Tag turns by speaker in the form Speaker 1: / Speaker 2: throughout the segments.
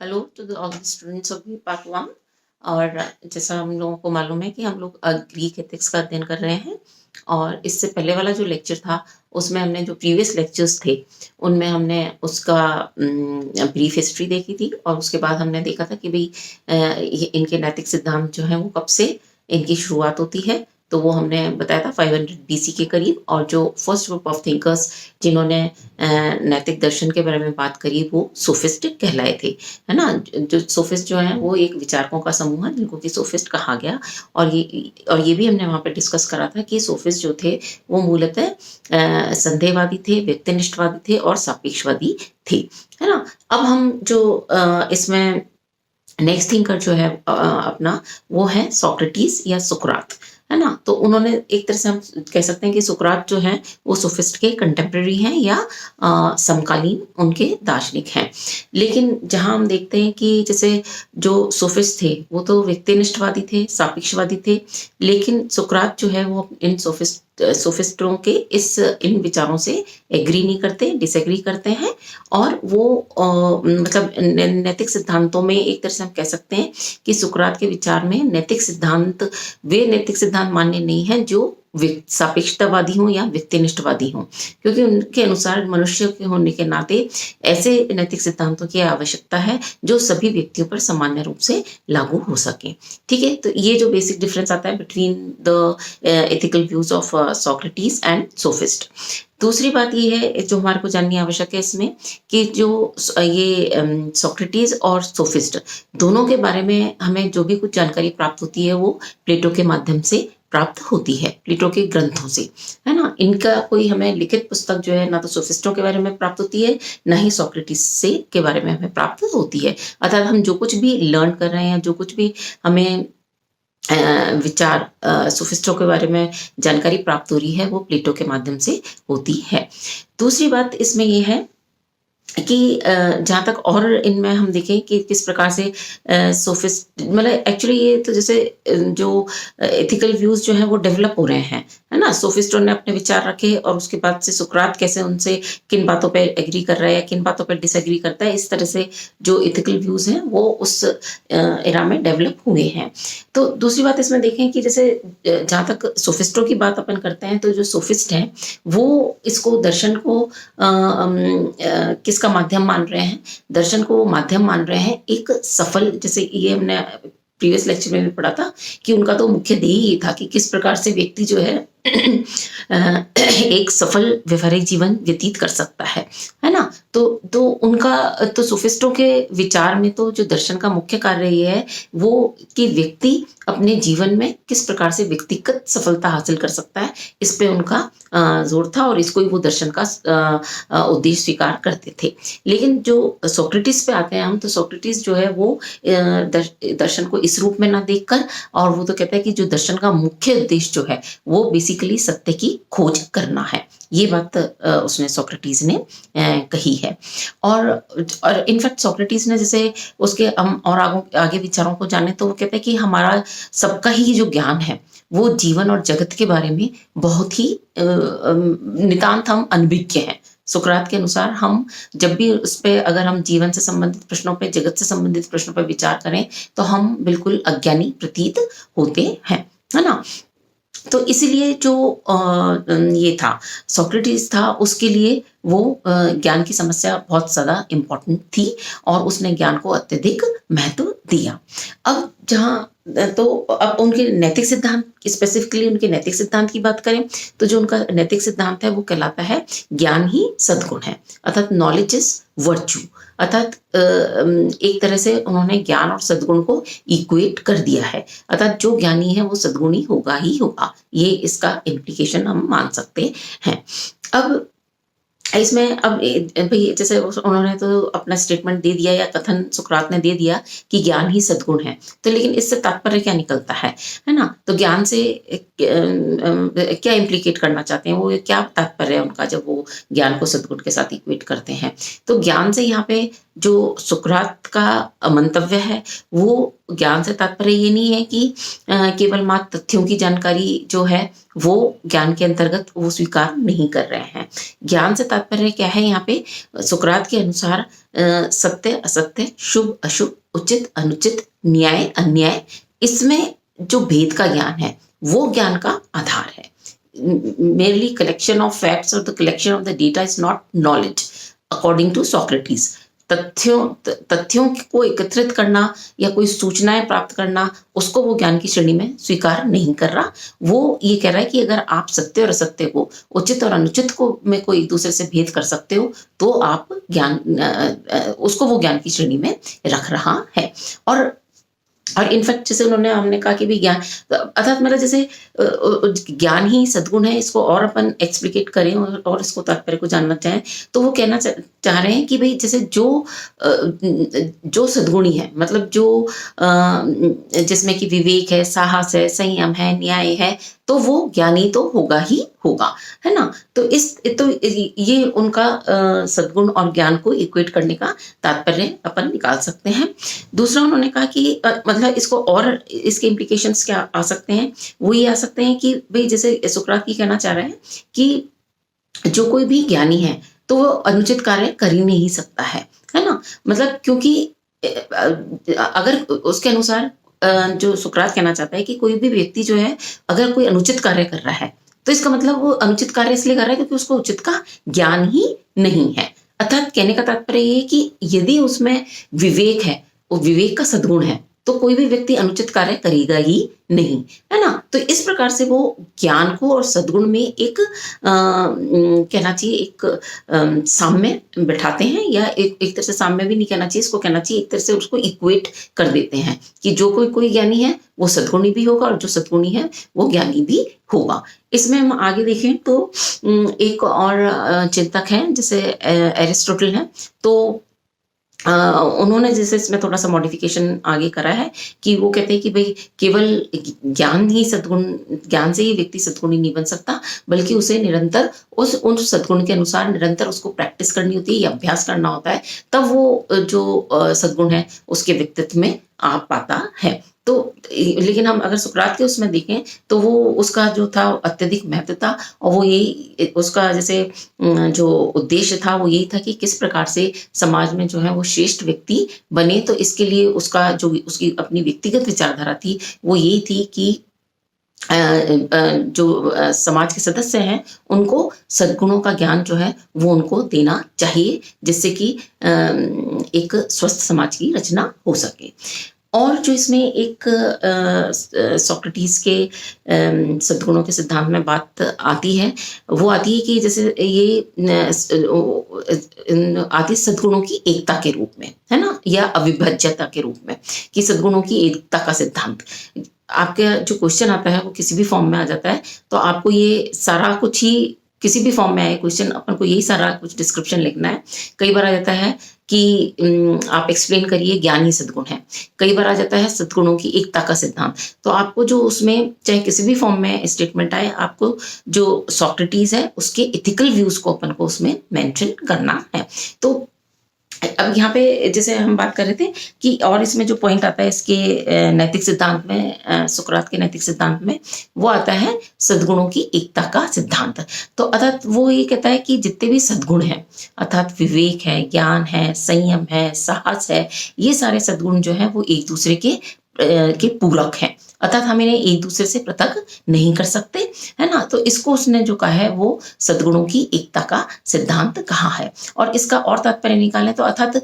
Speaker 1: Hello to all the students of B part one. और जैसा हम लोगों को मालूम है कि हम लोग ग्रीक एथिक्स का अध्ययन कर रहे हैं। और इससे पहले वाला जो लेक्चर था उसमें हमने जो प्रीवियस लेक्चर्स थे उनमें हमने उसका ब्रीफ हिस्ट्री देखी थी। और उसके बाद हमने देखा था कि भाई इनके नैतिक सिद्धांत जो हैं वो कब से इनकी शुरुआत होती है। तो वो हमने बताया था 500 बीसी के करीब। और जो फर्स्ट ग्रुप ऑफ थिंकर्स जिन्होंने नैतिक दर्शन के बारे में बात करी वो सोफिस्टिक कहलाए थे, है ना। जो सोफिस्ट जो है वो एक विचारकों का समूह है जिनको कि सोफिस्ट कहा गया। और ये भी हमने वहाँ पे डिस्कस करा था कि सोफिस्ट जो थे वो मूलतः संदेहवादी थे, व्यक्तिनिष्ठवादी थे और सापेक्षवादी थे, है ना। अब हम जो इसमें नेक्स्ट थिंकर जो है अपना वो है सोक्रेटिस या सुकरात, है ना। तो उन्होंने एक तरह से हम कह सकते हैं कि सुकरात जो है वो सोफिस्ट के कंटेम्प्रेरी हैं या समकालीन उनके दार्शनिक हैं। लेकिन जहां हम देखते हैं कि जैसे जो सोफिस्ट थे वो तो व्यक्तिनिष्ठवादी थे, सापेक्षवादी थे। लेकिन सुकरात जो है वो इन सोफिस्टों के इन विचारों से एग्री नहीं करते, डिसएग्री करते हैं। और वो मतलब नैतिक सिद्धांतों में एक तरह से हम कह सकते हैं कि सुकरात के विचार में नैतिक सिद्धांत वे नैतिक सिद्धांत मान्य नहीं हैं जो सापेक्षतावादी हों या व्यक्तिनिष्ठवादी हों, क्योंकि उनके अनुसार मनुष्य के होने के नाते ऐसे नैतिक सिद्धांतों की आवश्यकता है जो सभी व्यक्तियों पर सामान्य रूप से लागू हो सके। ठीक है, तो ये जो बेसिक डिफरेंस आता है between the ethical views of Socrates and sophist. दूसरी बात ये है जो हमारे को जाननी आवश्यक है इसमें कि जो ये सोक्रेटिस और सोफिस्ट दोनों के बारे में हमें जो भी कुछ जानकारी प्राप्त होती है वो प्लेटो के माध्यम से प्राप्त होती है, प्लेटो के ग्रंथों से, है ना। इनका कोई हमें लिखित पुस्तक जो है ना तो सोफिस्टों के बारे में प्राप्त होती है ना ही सोक्रेटिस से के बारे में हमें प्राप्त होती है। अर्थात हम जो कुछ भी लर्न कर रहे हैं, जो कुछ भी हमें विचार सोफिस्टों के बारे में जानकारी प्राप्त हो रही है वो प्लेटो के माध्यम से होती है। दूसरी बात इसमें ये है कि जहाँ तक और इनमें हम देखें कि किस प्रकार से सोफिस्ट मतलब एक्चुअली ये तो जैसे जो एथिकल व्यूज जो हैं वो डेवलप हो रहे हैं, है ना। सोफिस्टों ने अपने विचार रखे और उसके बाद से सुकरात कैसे उनसे किन बातों पे एग्री कर रहा है या किन बातों पे डिसएग्री करता है, इस तरह से जो एथिकल व्यूज हैं वो उस एरा में डेवलप हुए हैं। तो दूसरी बात इसमें देखें कि जैसे जहाँ तक सोफिस्टों की बात अपन करते हैं तो जो सोफिस्ट हैं वो इसको दर्शन को किसका माध्यम मान रहे हैं, दर्शन को वो माध्यम मान रहे हैं एक सफल, जैसे ये हमने प्रीवियस लेक्चर में भी पढ़ा था कि उनका तो मुख्य ध्येय ये था कि किस प्रकार से व्यक्ति जो है एक सफल व्यवहारिक जीवन व्यतीत कर सकता है ना। तो उनका तो सोफिस्टों के विचार में तो जो दर्शन का मुख्य कार्य ये है वो कि व्यक्ति अपने जीवन में किस प्रकार से व्यक्तिगत सफलता हासिल कर सकता है, इस पे उनका जोर था और इसको ही वो दर्शन का उद्देश्य स्वीकार करते थे। लेकिन जो सोक्रेटिस पे आते हैं हम, तो सोक्रेटिस जो है वो दर्शन को इस रूप में ना देखकर, और वो तो कहता है कि जो दर्शन का मुख्य उद्देश्य जो है वो बेसिकली सत्य की खोज करना है। ये बात उसने सोक्रेटिस ने कही है। और इनफैक्ट सोक्रेटिस ने जैसे उसके हम और आगे विचारों को जाने तो वो कहते हैं कि हमारा सबका ही जो ज्ञान है वो जीवन और जगत के बारे में बहुत ही नितांत हम अनभिज्ञ हैं। सुकरात के अनुसार हम जब भी उस पर अगर हम जीवन से संबंधित प्रश्नों पे, जगत से संबंधित प्रश्नों पर विचार करें तो हम बिल्कुल अज्ञानी प्रतीत होते हैं, है ना। तो इसीलिए जो ये था सोक्रेटिस था उसके लिए वो ज्ञान की समस्या बहुत ज़्यादा इम्पोर्टेंट थी और उसने ज्ञान को अत्यधिक महत्व दिया। अब जहाँ तो अब उनके नैतिक सिद्धांत, स्पेसिफिकली उनके नैतिक सिद्धांत की बात करें तो जो उनका नैतिक सिद्धांत है वो कहलाता है ज्ञान ही सद्गुण है, अर्थात नॉलेज इज वर्च्यू। अर्थात एक तरह से उन्होंने ज्ञान और सद्गुण को इक्वेट कर दिया है, अर्थात जो ज्ञानी है वो सद्गुणी होगा ही होगा, ये इसका इम्प्लीकेशन हम मान सकते हैं। अब इसमें अब भाई जैसे उन्होंने तो अपना स्टेटमेंट दे दिया या कथन सुकरात ने दे दिया कि ज्ञान ही सद्गुण है, तो लेकिन इससे तात्पर्य क्या निकलता है ना। तो ज्ञान से क्या इम्प्लीकेट करना चाहते हैं, वो क्या तात्पर्य है उनका जब वो ज्ञान को सद्गुण के साथ इक्वेट करते हैं। तो ज्ञान से यहाँ पे जो सुकरात का मंतव्य है वो ज्ञान से तात्पर्य ये नहीं है कि केवल मात्र तथ्यों की जानकारी जो है वो ज्ञान के अंतर्गत वो स्वीकार नहीं कर रहे हैं। ज्ञान से तात्पर्य क्या है यहाँ पे? सुकरात के अनुसार सत्य असत्य, शुभ अशुभ, उचित अनुचित, न्याय अन्याय, इसमें जो भेद का ज्ञान है वो ज्ञान का आधार है। merely collection of facts or the collection of the data is not knowledge according to Socrates. तथ्यों को एकत्रित करना या कोई सूचनाएं प्राप्त करना, उसको वो ज्ञान की श्रेणी में स्वीकार नहीं कर रहा। वो ये कह रहा है कि अगर आप सत्य और असत्य को, उचित और अनुचित को में कोई एक दूसरे से भेद कर सकते हो तो आप ज्ञान उसको वो ज्ञान की श्रेणी में रख रहा है। और इनफैक्ट जैसे हमने कहा कि भी ज्ञान अर्थात मतलब जैसे ज्ञान ही सद्गुण है, इसको और अपन एक्सप्लिकेट करें और इसको तात्पर्य को जानना चाहें तो वो कहना चाह रहे हैं कि भाई जैसे जो सद्गुणी है, मतलब जो जिसमें कि विवेक है, साहस है, संयम है, न्याय है, तो वो ज्ञानी तो होगा ही होगा, है ना। तो ये उनका सद्गुण और ज्ञान को इक्वेट करने का तात्पर्य अपन निकाल सकते हैं। दूसरा उन्होंने कहा कि मतलब इसको और इसके इम्प्लीकेशंस क्या आ सकते हैं, वो ये आ सकते हैं कि भाई जैसे सुकरात की कहना चाह रहे हैं कि जो कोई भी ज्ञानी है तो वो अनुचित कार्य कर ही नहीं सकता है ना। मतलब क्योंकि अगर उसके अनुसार जो सुकरात कहना चाहता है कि कोई भी व्यक्ति जो है अगर कोई अनुचित कार्य कर रहा है तो इसका मतलब वो अनुचित कार्य इसलिए कर रहा है क्योंकि उसको उचित का ज्ञान ही नहीं है। अर्थात कहने का तात्पर्य ये कि यदि उसमें विवेक है, वो विवेक का सद्गुण है, तो कोई भी व्यक्ति अनुचित कार्य करेगा ही नहीं, है ना। तो इस प्रकार से वो ज्ञान को और सद्गुण में एक कहना चाहिए एक साम्य बैठाते हैं, या एक तरह से साम्य भी नहीं कहना चाहिए, इसको कहना चाहिए एक तरह से उसको इक्वेट कर देते हैं कि जो कोई ज्ञानी है वो सद्गुणी भी होगा और जो सद्गुणी है वो ज्ञानी भी होगा। इसमें हम आगे देखें तो एक और चिंतक हैं जैसे एरिस्टोटल हैं, तो उन्होंने जैसे इसमें थोड़ा सा मॉडिफिकेशन आगे करा है कि वो कहते हैं कि भाई केवल ज्ञान से ही व्यक्ति सद्गुणी नहीं बन सकता, बल्कि उसे निरंतर उन सद्गुण के अनुसार निरंतर उसको प्रैक्टिस करनी होती है या अभ्यास करना होता है, तब वो जो सद्गुण है उसके व्यक्तित्व में आ पाता है। तो लेकिन हम अगर सुकरात के उसमें देखें तो वो उसका जो था अत्यधिक महत्व था, और वो यही उसका जैसे जो उद्देश्य था वो यही था कि किस प्रकार से समाज में जो है वो श्रेष्ठ व्यक्ति बने। तो इसके लिए उसका जो उसकी अपनी व्यक्तिगत विचारधारा थी वो यही थी कि जो समाज के सदस्य हैं उनको सद्गुणों का ज्ञान जो है वो उनको देना चाहिए, जिससे कि एक स्वस्थ समाज की रचना हो सके। और जो इसमें एक सोक्रेटिस के सद्गुणों के सिद्धांत में बात आती है, वो आती है कि जैसे ये आती सद्गुणों की एकता के रूप में, है ना, या अविभाज्यता के रूप में, कि सद्गुणों की एकता का सिद्धांत। आपका जो क्वेश्चन आता है वो किसी भी फॉर्म में आ जाता है, तो आपको ये सारा कुछ ही किसी भी फॉर्म में आए क्वेश्चन, अपन को यही सारा कुछ डिस्क्रिप्शन लिखना है। कई बार आ जाता है कि आप एक्सप्लेन करिए ज्ञान ही सद्गुण है, कई बार आ जाता है सद्गुणों की एकता का सिद्धांत। तो आपको जो उसमें चाहे किसी भी फॉर्म में स्टेटमेंट आए, आपको जो सॉक्रेटिस है उसके इथिकल व्यूज को अपन को उसमें मेंशन करना है। तो अब यहाँ पे जैसे हम बात कर रहे थे कि और इसमें जो पॉइंट आता है इसके नैतिक सिद्धांत में, सुकरात के नैतिक सिद्धांत में, वो आता है सद्गुणों की एकता का सिद्धांत। तो अर्थात वो ये कहता है कि जितने भी सद्गुण हैं, अर्थात विवेक है, ज्ञान है, संयम है, साहस है, ये सारे सद्गुण जो है वो एक दूसरे के पूरक हैं, अर्थात हम इन्हें एक दूसरे से पृथक नहीं कर सकते, है ना। तो इसको उसने जो कहा है वो सद्गुणों की एकता का सिद्धांत कहा है। और इसका और तात्पर्य निकालें तो अर्थात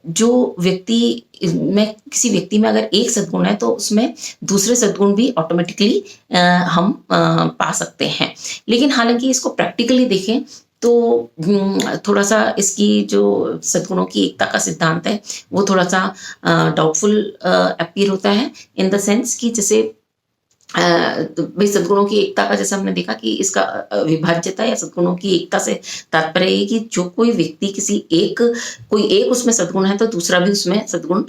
Speaker 1: जो व्यक्ति में, किसी व्यक्ति में अगर एक सद्गुण है तो उसमें दूसरे सद्गुण भी ऑटोमेटिकली हम पा सकते हैं। लेकिन हालांकि इसको प्रैक्टिकली देखें तो थोड़ा सा इसकी जो सद्गुणों की एकता का सिद्धांत है वो थोड़ा सा डाउटफुल अपीयर होता है, इन द सेंस कि जैसे भाई सद्गुणों की एकता का जैसे हमने देखा कि इसका विभाज्यता या सद्गुणों की एकता से तात्पर्य है कि जो कोई व्यक्ति कोई एक उसमें सद्गुण है तो दूसरा भी उसमें सद्गुण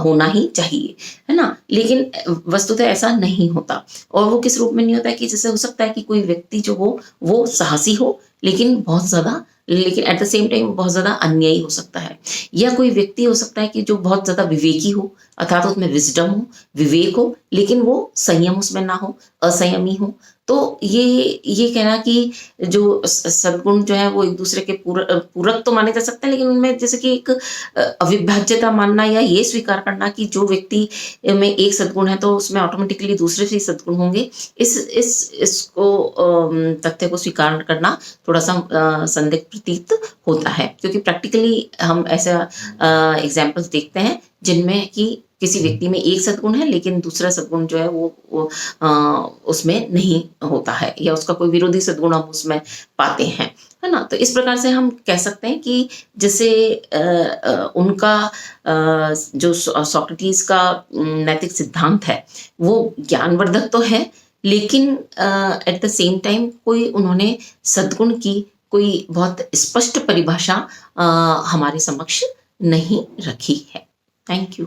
Speaker 1: होना ही चाहिए, है ना। लेकिन वस्तुतः ऐसा नहीं होता, और वो किस रूप में नहीं होता है कि जैसे हो सकता है कि कोई व्यक्ति जो हो वो साहसी हो लेकिन बहुत ज्यादा लेकिन एट द सेम टाइम बहुत ज़्यादा अन्यायी हो सकता है। या कोई व्यक्ति हो सकता है कि जो बहुत ज़्यादा विवेकी हो, अर्थात उसमें विज़डम हो, विवेक हो, लेकिन वो संयम उसमें ना हो, असंयमी हो। तो ये कहना कि जो सद्गुण जो है वो एक दूसरे के पूरक तो माने जा सकते हैं, लेकिन उनमें जैसे कि एक अविभाज्यता मानना या ये स्वीकार करना कि जो व्यक्ति में एक सद्गुण है तो उसमें ऑटोमेटिकली दूसरे से सद्गुण होंगे, इसको तथ्य को स्वीकार करना थोड़ा सा संदिग्ध प्रतीत होता है, क्योंकि प्रैक्टिकली हम ऐसा एग्जाम्पल्स देखते हैं जिनमें कि किसी व्यक्ति में एक सद्गुण है लेकिन दूसरा सद्गुण जो है वो उसमें नहीं होता है, या उसका कोई विरोधी सद्गुण हम उसमें पाते हैं, है ना। तो इस प्रकार से हम कह सकते हैं कि जैसे उनका जो सोक्रेटिस का नैतिक सिद्धांत है वो ज्ञानवर्धक तो है, लेकिन एट द सेम टाइम कोई उन्होंने सद्गुण की कोई बहुत स्पष्ट परिभाषा हमारे समक्ष नहीं रखी है। Thank you.